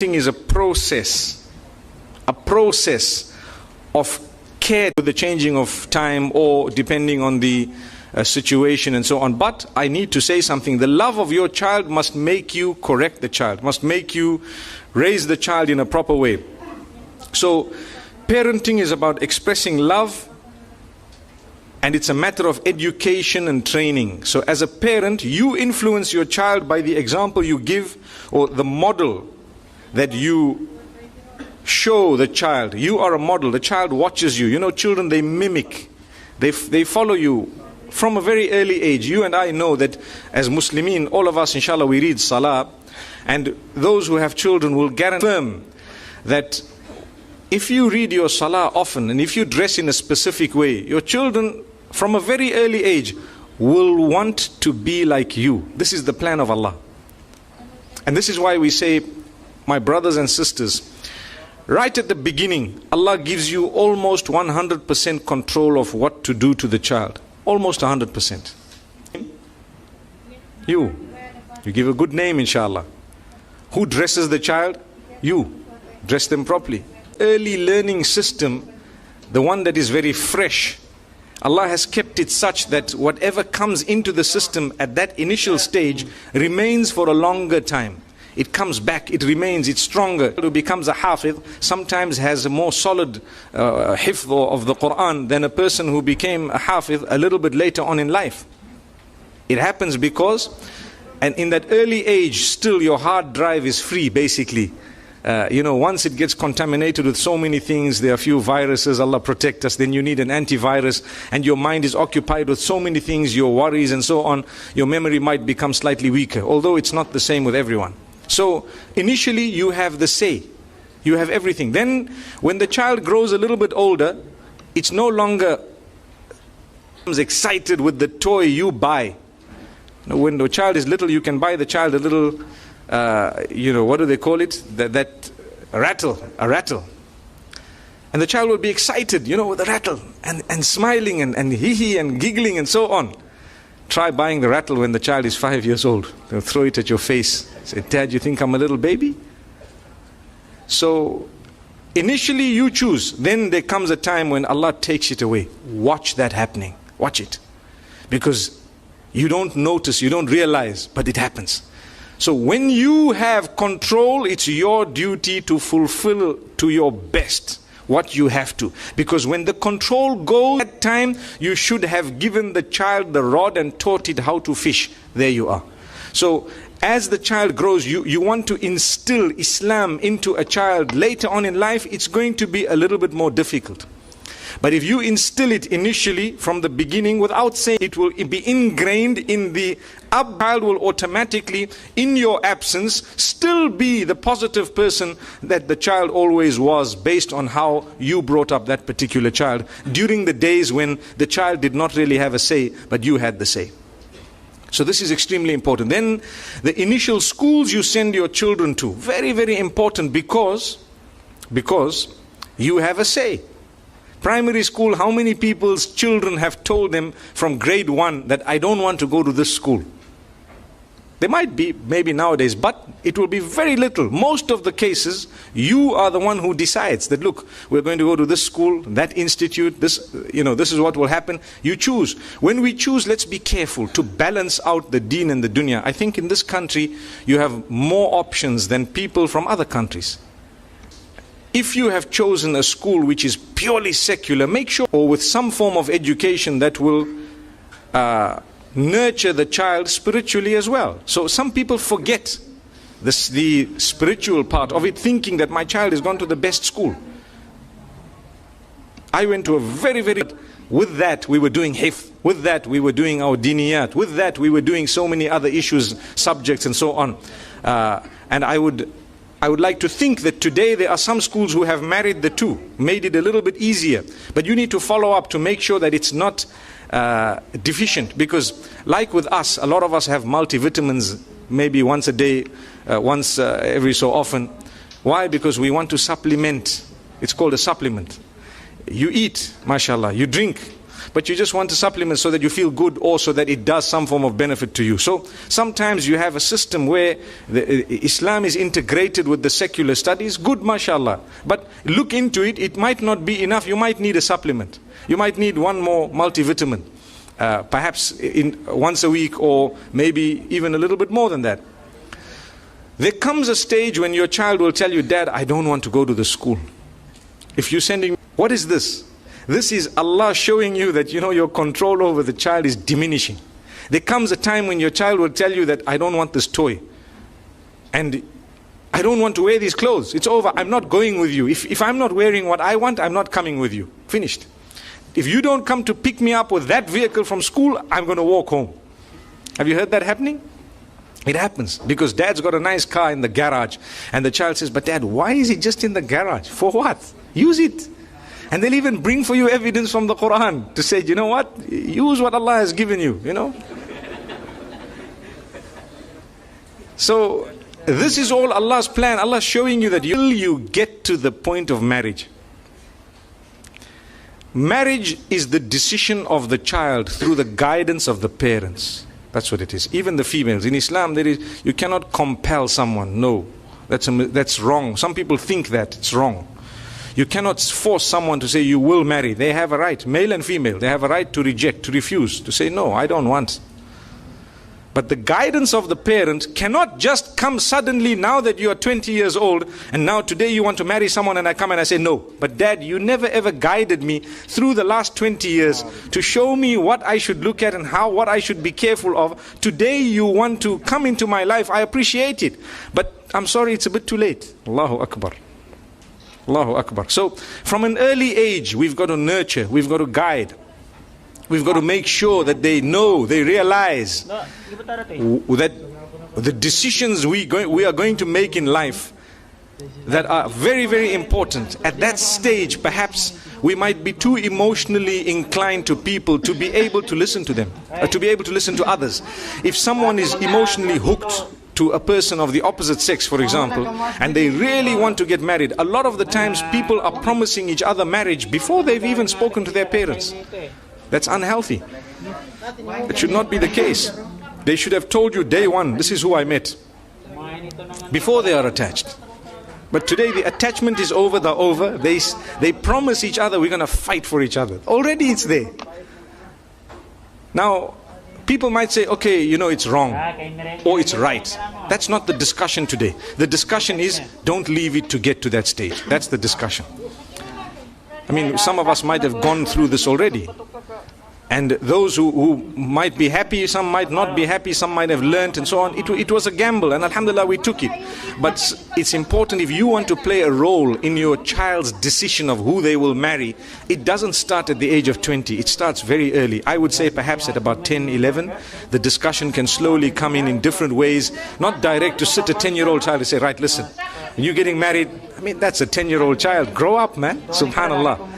Is a process of care with the changing of time or depending on the situation and so on. But I need to say something. The love of your child must make you correct the child, must make you raise the child in a proper way. So parenting is about expressing love, and it's a matter of education and training. So as a parent, you influence your child by the example you give or the model that you show the child. You are a model. The child watches you. You know, children, they mimic. They follow you from a very early age. You and I know that as Muslimin, all of us, inshallah, we read Salah. And those who have children will guarantee that if you read your Salah often and if you dress in a specific way, your children from a very early age will want to be like you. This is the plan of Allah. And this is why we say, my brothers and sisters, right at the beginning, Allah gives you almost 100% control of what to do to the child. Almost 100%. You give a good name, inshallah. Who dresses the child? You. Dress them properly. Early learning system, the one that is very fresh, Allah has kept it such that whatever comes into the system at that initial stage remains for a longer time. It comes back, it remains, it's stronger. Who becomes a hafiz sometimes has a more solid hifz of the Quran than a person who became a hafiz a little bit later on in life. It happens because, and in that early age, still your hard drive is free, basically. Once it gets contaminated with so many things, there are a few viruses, Allah protect us, then you need an antivirus, and your mind is occupied with so many things, your worries and so on, your memory might become slightly weaker, although it's not the same with everyone. So initially you have the say, you have everything. Then when the child grows a little bit older, it's no longer excited with the toy you buy. When the child is little, you can buy the child a little, what do they call it? That rattle, a rattle. And the child will be excited, with the rattle and smiling and hee and giggling and so on. Try buying the rattle when the child is 5 years old. They'll throw it at your face. Say, Dad, you think I'm a little baby? So initially you choose. Then there comes a time when Allah takes it away. Watch that happening. Watch it. Because you don't notice, you don't realize, but it happens. So when you have control, it's your duty to fulfill to your best what you have to. Because when the control goes, at that time you should have given the child the rod and taught it how to fish. There you are. So as the child grows, you want to instill Islam into a child. Later on in life, it's going to be a little bit more difficult. But if you instill it initially from the beginning without saying, it will be ingrained in the child will automatically, in your absence, still be the positive person that the child always was, based on how you brought up that particular child during the days when the child did not really have a say, but you had the say. So this is extremely important. Then the initial schools you send your children to, very, very important, because you have a say. Primary school, how many people's children have told them from grade 1 that I don't want to go to this school? There might be, maybe nowadays, but it will be very little. Most of the cases, you are the one who decides that, look, we're going to go to this school, that institute, this is what will happen. You choose. When we choose, let's be careful to balance out the deen and the dunya. I think in this country, you have more options than people from other countries. If you have chosen a school which is purely secular, make sure, or with some form of education that will nurture the child spiritually as well. So some people forget the spiritual part of it, thinking that my child has gone to the best school. I went to a very, with that we were doing hifz, with that we were doing our diniyat, with that we were doing so many other issues, subjects and so on. And I would like to think that today there are some schools who have married the two, made it a little bit easier. But you need to follow up to make sure that it's not deficient. Because like with us, a lot of us have multivitamins maybe once a day, once every so often. Why? Because we want to supplement. It's called a supplement. You eat, mashallah, you drink. but you just want a supplement so that you feel good, or so that it does some form of benefit to you. So sometimes you have a system where Islam is integrated with the secular studies. Good, mashallah. But look into it. It might not be enough. You might need a supplement. You might need one more multivitamin, perhaps once a week, or maybe even a little bit more than that. There comes a stage when your child will tell you, Dad, I don't want to go to the school. If you're sending, what is this? This is Allah showing you that, your control over the child is diminishing. There comes a time when your child will tell you that I don't want this toy, and I don't want to wear these clothes. It's over. I'm not going with you. If I'm not wearing what I want, I'm not coming with you. Finished. If you don't come to pick me up with that vehicle from school, I'm going to walk home. Have you heard that happening? It happens because dad's got a nice car in the garage, and the child says, but Dad, why is it just in the garage? For what? Use it. And they'll even bring for you evidence from the Quran to say, you know what? Use what Allah has given you, So this is all Allah's plan. Allah's showing you that you get to the point of marriage. Marriage is the decision of the child through the guidance of the parents. That's what it is. Even the females. In Islam, you cannot compel someone. No, that's wrong. Some people think that it's wrong. You cannot force someone to say you will marry. They have a right, male and female. They have a right to reject, to refuse, to say no, I don't want. But the guidance of the parent cannot just come suddenly now that you are 20 years old, and now today you want to marry someone, and I come and I say no. But Dad, you never ever guided me through the last 20 years to show me what I should look at and what I should be careful of. Today you want to come into my life. I appreciate it. But I'm sorry, it's a bit too late. Allahu Akbar. Allahu Akbar. So from an early age, we've got to nurture, we've got to guide. We've got to make sure that they know, they realize that the decisions we are going to make in life that are very, very important. At that stage, perhaps we might be too emotionally inclined to people to be able to listen to them, to be able to listen to others. If someone is emotionally hooked to a person of the opposite sex, for example, and they really want to get married, a lot of the times people are promising each other marriage before they've even spoken to their parents. That's unhealthy. It should not be the case. They should have told you day one, this is who I met, before they are attached. But today the attachment is over, they promise each other we're going to fight for each other. Already it's there. Now, people might say, okay, it's wrong, or it's right. That's not the discussion today. The discussion is, don't leave it to get to that stage. That's the discussion. I mean, some of us might have gone through this already. And those who might be happy, some might not be happy, some might have learnt and so on. It was a gamble, and alhamdulillah we took it. But it's important, if you want to play a role in your child's decision of who they will marry, it doesn't start at the age of 20. It starts very early. I would say perhaps at about 10, 11, the discussion can slowly come in different ways. Not direct to sit a 10-year-old child and say, right, listen, when you're getting married, I mean, that's a 10-year-old child. Grow up, man. Subhanallah.